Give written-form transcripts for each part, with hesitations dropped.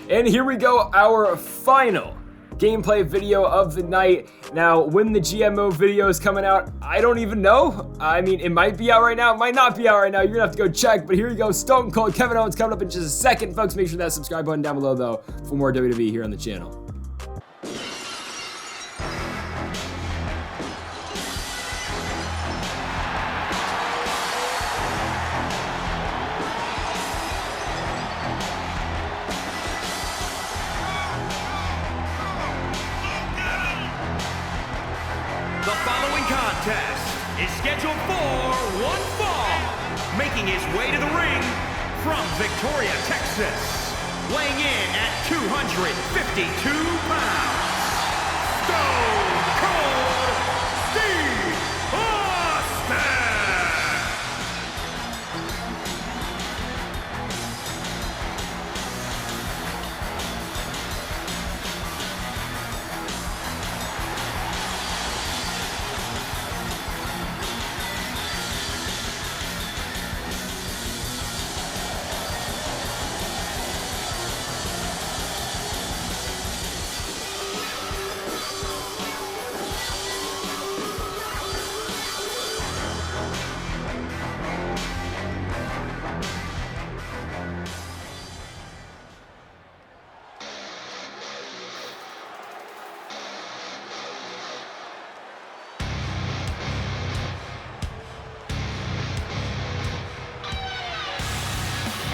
And here we go, our final gameplay video of the night. Now, when the GMO video is coming out, I don't even know. I mean, it might be out right now, it might not be out right now. You're gonna have to go check, but here you go. Stone Cold Kevin Owens coming up in just a second. Folks, make sure that subscribe button down below, though, for more WWE here on the channel. The following contest is scheduled for one fall. Making his way to the ring from Victoria, Texas, weighing in at 252 pounds, Stone Cold Steve Austin!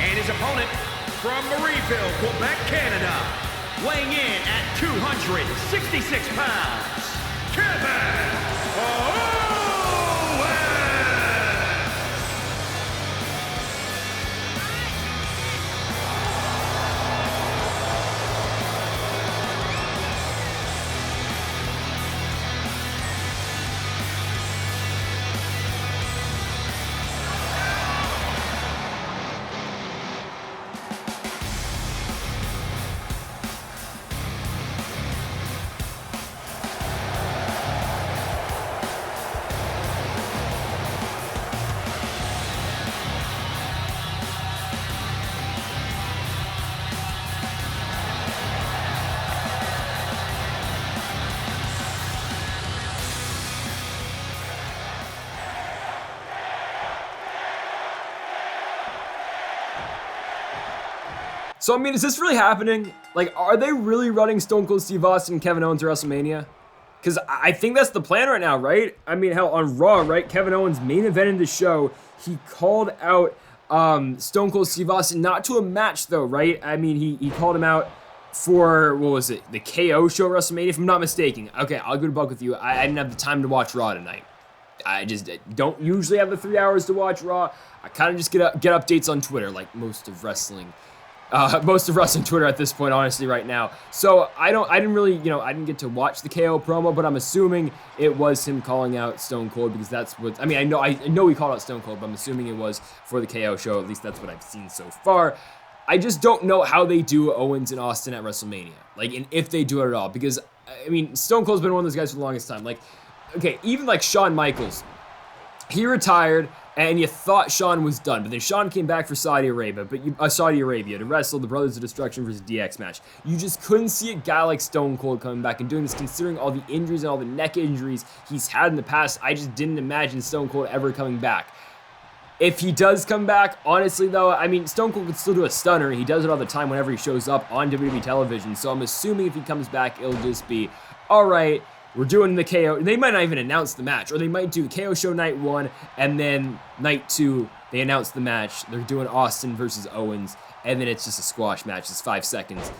And his opponent from Marieville, Quebec, Canada, weighing in at 266 pounds, Kevin Owens! So, I mean, is this really happening? Like, are they really running Stone Cold Steve Austin and Kevin Owens to WrestleMania? Because I think that's the plan right now, right? I mean, hell, on Raw, right? Kevin Owens main event in the show, he called out Stone Cold Steve Austin, not to a match though, right? I mean, he called him out for, what was it, the KO show at WrestleMania, if I'm not mistaken. Okay, I'll go to buck with you. I didn't have the time to watch Raw tonight. I just don't usually have the 3 hours to watch Raw. I kind of just get updates on Twitter, like most of wrestling Twitter at this point, honestly, right now. So I didn't really, I didn't get to watch the KO promo, but I'm assuming it was him calling out Stone Cold, because that's what, I mean, I know he called out Stone Cold, but I'm assuming it was for the KO show. At least that's what I've seen so far. I just don't know how they do Owens and Austin at WrestleMania, like, and if they do it at all, because, I mean, Stone Cold's been one of those guys for the longest time. Like, okay, even like Shawn Michaels, he retired, and you thought Shawn was done, but then Shawn came back for Saudi Arabia, to wrestle the Brothers of Destruction versus DX match. You just couldn't see a guy like Stone Cold coming back and doing this, considering all the injuries and all the neck injuries he's had in the past. I just didn't imagine Stone Cold ever coming back. If he does come back, honestly though, I mean, Stone Cold could still do a stunner. He does it all the time whenever he shows up on WWE television, so I'm assuming if he comes back, it'll just be, all right, we're doing the KO. They might not even announce the match, or they might do KO show night 1, and then night 2, they announce the match. They're doing Austin versus Owens, and then it's just a squash match. It's 5 seconds.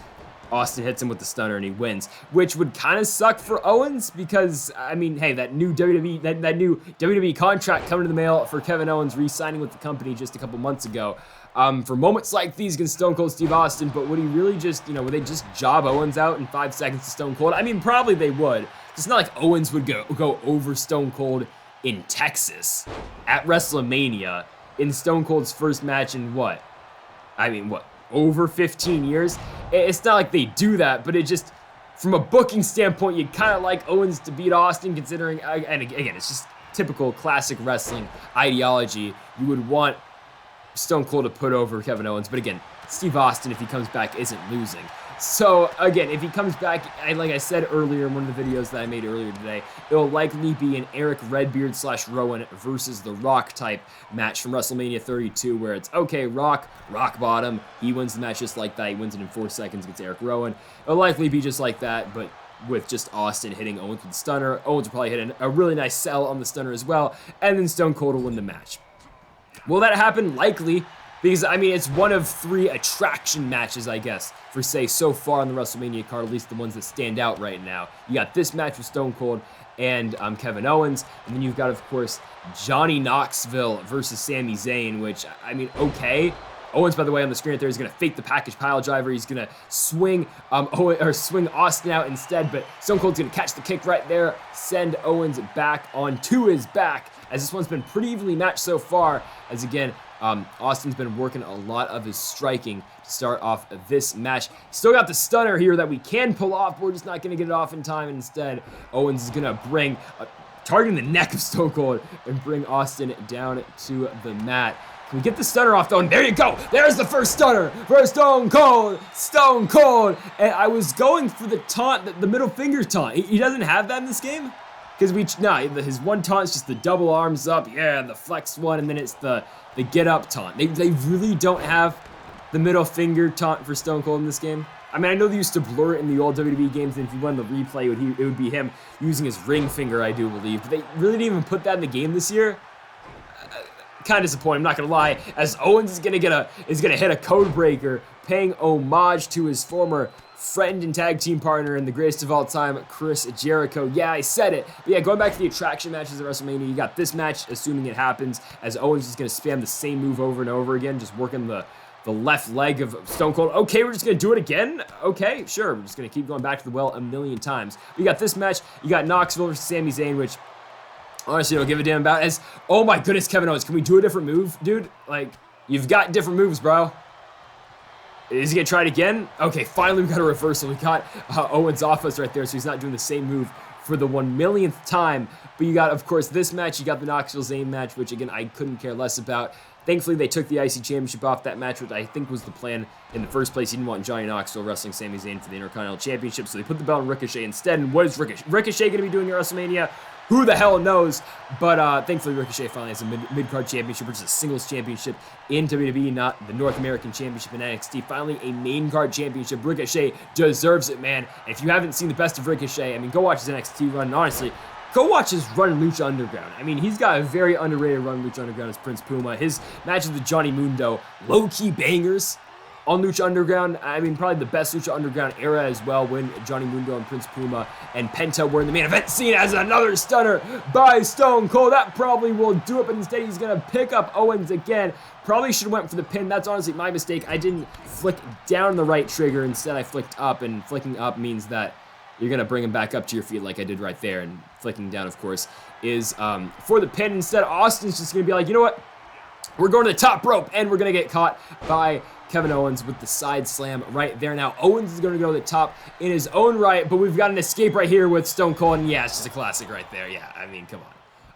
Austin hits him with the stunner and he wins, which would kind of suck for Owens because, I mean, hey, that new WWE contract coming to the mail for Kevin Owens re-signing with the company just a couple months ago. For moments like these against Stone Cold Steve Austin, but would he really just, would they just job Owens out in 5 seconds to Stone Cold? I mean, probably they would. It's not like Owens would go over Stone Cold in Texas at WrestleMania in Stone Cold's first match in what? I mean, what, over 15 years? It's not like they do that, but it just, from a booking standpoint, you kind of like Owens to beat Austin, considering, and again, it's just typical classic wrestling ideology. You would want Stone Cold to put over Kevin Owens, but again, Steve Austin, if he comes back, isn't losing. So, again, if he comes back, like I said earlier in one of the videos that I made earlier today, it'll likely be an Eric Redbeard / Rowan versus The Rock type match from WrestleMania 32, where it's, okay, rock bottom, he wins the match just like that, he wins it in 4 seconds against Eric Rowan. It'll likely be just like that, but with just Austin hitting Owens with the stunner. Owens will probably hit a really nice sell on the stunner as well, and then Stone Cold will win the match. Will that happen? Likely. Because, I mean, it's one of 3 attraction matches, I guess, for, say, so far on the WrestleMania card, at least the ones that stand out right now. You got this match with Stone Cold and Kevin Owens, and then you've got, of course, Johnny Knoxville versus Sami Zayn, which, I mean, okay. Owens, by the way, on the screen right there, is going to fake the package pile driver. He's going to swing swing Austin out instead, but Stone Cold's going to catch the kick right there, send Owens back onto his back, as this one's been pretty evenly matched so far, as, again, Austin's been working a lot of his striking to start off this match. Still got the stunner here that we can pull off, but we're just not going to get it off in time. Instead, Owens is going to bring, targeting the neck of Stone Cold, and bring Austin down to the mat. Can we get the stunner off, though? And there you go. There's the first stunner for Stone Cold. Stone Cold. And I was going for the taunt, the middle finger taunt. He doesn't have that in this game? Because his one taunt is just the double arms up, yeah, the flex one, and then it's the get up taunt. They really don't have the middle finger taunt for Stone Cold in this game. I mean, I know they used to blur it in the old WWE games, and if you run the replay, it would be him using his ring finger, I do believe. But they really didn't even put that in the game this year. Kind of disappointed, I'm not gonna lie, as Owens is gonna hit a code breaker, paying homage to his former friend and tag team partner and the greatest of all time, Chris Jericho. Yeah, I said it. But yeah, going back to the attraction matches at WrestleMania, you got this match, assuming it happens, as Owens is going to spam the same move over and over again, just working the left leg of Stone Cold. Okay, we're just going to do it again? Okay, sure. We're just going to keep going back to the well a million times. But you got this match. You got Knoxville versus Sami Zayn, which honestly don't give a damn about. As, oh my goodness, Kevin Owens, can we do a different move, dude? Like, you've got different moves, bro. Is he going to try it again? Okay, finally we got a reversal. We got Owens off us right there, so he's not doing the same move for the 1,000,000th time. But you got, of course, this match. You got the Knoxville-Zayn match, which, again, I couldn't care less about. Thankfully, they took the IC Championship off that match, which I think was the plan in the first place. He didn't want Johnny Knoxville wrestling Sami Zayn for the Intercontinental Championship, so they put the belt on Ricochet instead. And what is Ricochet going to be doing at WrestleMania? Who the hell knows? But thankfully, Ricochet finally has a mid-card championship, which is a singles championship in WWE, not the North American Championship in NXT. Finally, a main card championship. Ricochet deserves it, man. And if you haven't seen the best of Ricochet, I mean, go watch his NXT run. And honestly, go watch his run in Lucha Underground. I mean, he's got a very underrated run in Lucha Underground as Prince Puma. His matches with Johnny Mundo, low-key bangers on Lucha Underground. I mean, probably the best Lucha Underground era as well, when Johnny Mundo and Prince Puma and Penta were in the main event scene as another stunner by Stone Cold. That probably will do it, but instead he's going to pick up Owens again. Probably should have went for the pin. That's honestly my mistake. I didn't flick down the right trigger. Instead, I flicked up, and flicking up means that you're going to bring him back up to your feet like I did right there, and flicking down, of course, is for the pin. Instead, Austin's just going to be like, you know what? We're going to the top rope, and we're going to get caught by Kevin Owens with the side slam right there. Now, Owens is going to go to the top in his own right, but we've got an escape right here with Stone Cold, and yeah, it's just a classic right there. Yeah, I mean, come on.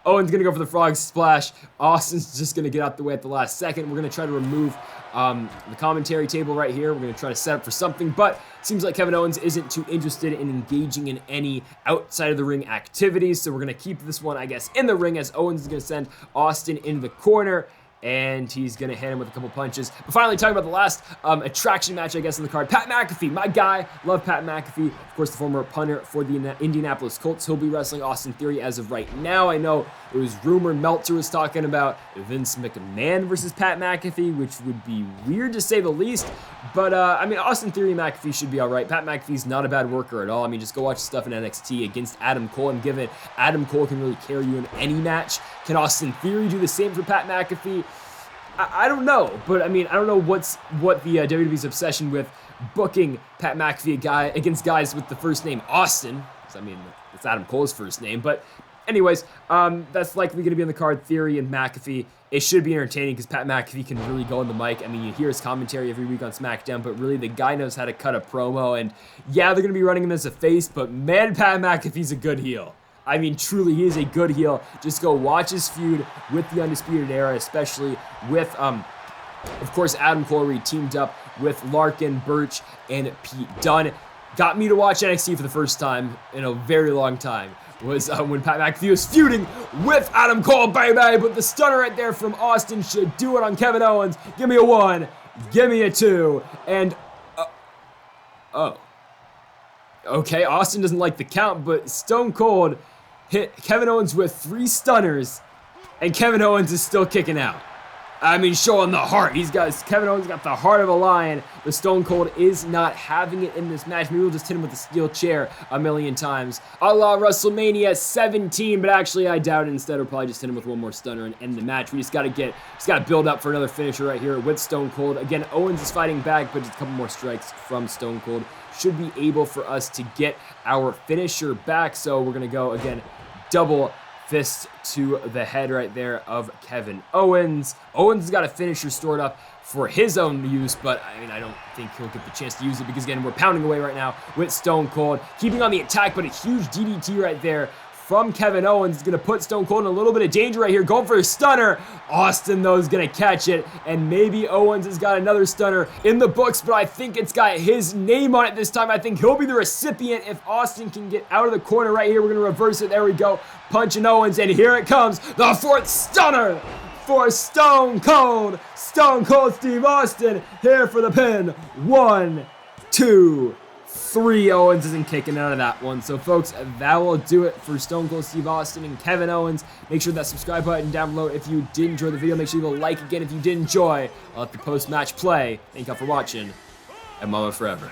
Owens going to go for the frog splash. Austin's just going to get out the way at the last second. We're going to try to remove the commentary table right here. We're going to try to set up for something, but it seems like Kevin Owens isn't too interested in engaging in any outside of the ring activities, so we're going to keep this one, I guess, in the ring, as Owens is going to send Austin in the corner, and he's going to hit him with a couple punches. But finally, talking about the last attraction match, I guess, in the card. Pat McAfee, my guy. Love Pat McAfee. Of course, the former punter for the Indianapolis Colts. He'll be wrestling Austin Theory as of right now. I know it was rumored Meltzer was talking about Vince McMahon versus Pat McAfee, which would be weird to say the least. But, I mean, Austin Theory and McAfee should be all right. Pat McAfee's not a bad worker at all. I mean, just go watch stuff in NXT against Adam Cole, and given Adam Cole can really carry you in any match, can Austin Theory do the same for Pat McAfee? I don't know, but I mean, I don't know what the WWE's obsession with booking Pat McAfee against guys with the first name Austin, because I mean, it's Adam Cole's first name, but anyways, that's likely going to be on the card, Theory and McAfee. It should be entertaining because Pat McAfee can really go on the mic. I mean, you hear his commentary every week on SmackDown, but really the guy knows how to cut a promo, and yeah, they're going to be running him as a face, but man, Pat McAfee's a good heel. I mean, truly, he is a good heel. Just go watch his feud with the Undisputed Era, especially with, of course, Adam Cole, where he teamed up with Larkin, Birch, and Pete Dunne. Got me to watch NXT for the first time in a very long time was when Pat McAfee was feuding with Adam Cole, baby. But the stunner right there from Austin should do it on Kevin Owens. Give me a 1, give me a 2, and oh. Okay, Austin doesn't like the count, but Stone Cold hit Kevin Owens with 3 stunners, and Kevin Owens is still kicking out. I mean, showing the heart. Kevin Owens got the heart of a lion, but Stone Cold is not having it in this match. Maybe we'll just hit him with the steel chair a million times, a la WrestleMania 17, but actually I doubt it. Instead, we'll probably just hit him with 1 more stunner and end the match. We just gotta build up for another finisher right here with Stone Cold. Again, Owens is fighting back, but just a couple more strikes from Stone Cold should be able for us to get our finisher back. So we're gonna go again, double fist to the head right there of Kevin Owens. Owens has got a finisher stored up for his own use, but I mean, I don't think he'll get the chance to use it because again, we're pounding away right now with Stone Cold, keeping on the attack, but a huge DDT right there from Kevin Owens is going to put Stone Cold in a little bit of danger right here, going for a stunner. Austin, though, is going to catch it, and maybe Owens has got another stunner in the books, but I think it's got his name on it this time. I think he'll be the recipient if Austin can get out of the corner right here. We're going to reverse it. There we go. Punching Owens, and here it comes. The 4th stunner for Stone Cold. Stone Cold Steve Austin here for the pin. 1, 2, 3. Owens isn't kicking out of that one. So, folks, that will do it for Stone Cold Steve Austin and Kevin Owens. Make sure that subscribe button down below if you did enjoy the video. Make sure you leave a like again if you did enjoy. I'll let the post-match play. Thank you all for watching, and Mama Forever.